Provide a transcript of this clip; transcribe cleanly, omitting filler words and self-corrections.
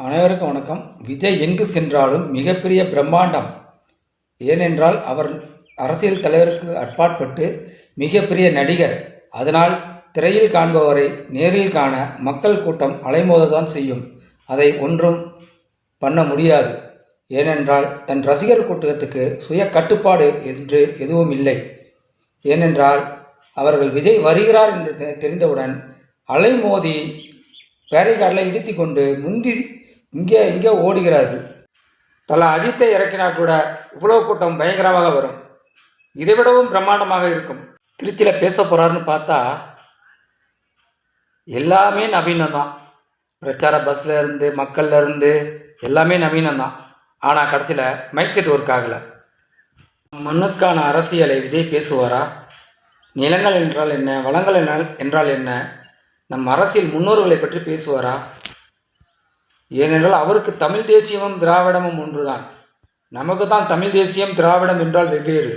அனைவருக்கும் வணக்கம். விஜய் எங்கு சென்றாலும் மிகப்பெரிய பிரம்மாண்டம். ஏனென்றால் அவர் அரசியல் தலைவருக்கு அப்பாற்பட்டு மிகப்பெரிய நடிகர். அதனால் திரையில் காண்பவரை நேரில் காண மக்கள் கூட்டம் அலைமோததான் செய்யும். அதை ஒன்றும் பண்ண முடியாது. ஏனென்றால் தன் ரசிகர் கூட்டத்துக்கு சுய கட்டுப்பாடு என்று எதுவும் இல்லை. ஏனென்றால் அவர்கள் விஜய் வருகிறார் என்று தெரிந்தவுடன் அலைமோதி பேரிகார்டில் இடித்து கொண்டு முந்தி இங்கே ஓடுகிறார்கள். தல அஜித்தை இறக்கினால் கூட இவ்வளோ கூட்டம் பயங்கரமாக வரும். இதை விடவும் பிரம்மாண்டமாக இருக்கும். திருச்சியில் பேச போகிறாருன்னு பார்த்தா எல்லாமே நவீனம்தான். பிரச்சார பஸ்ஸில் இருந்து மக்கள்ல இருந்து எல்லாமே நவீனம்தான். ஆனால் கடைசியில் மைக் செட் ஒர்க் ஆகலை. மண்ணுக்கான அரசியலை விஜய் பேசுவாரா? நிலங்கள் என்றால் என்ன, வளங்கள் என்றால் என்ன, நம் அரசியல் முன்னோர்களை பற்றி பேசுவாரா? ஏனென்றால் அவருக்கு தமிழ் தேசியமும் திராவிடமும் ஒன்றுதான். நமக்கு தான் தமிழ் தேசியம் திராவிடம் என்றால் வெவ்வேறு.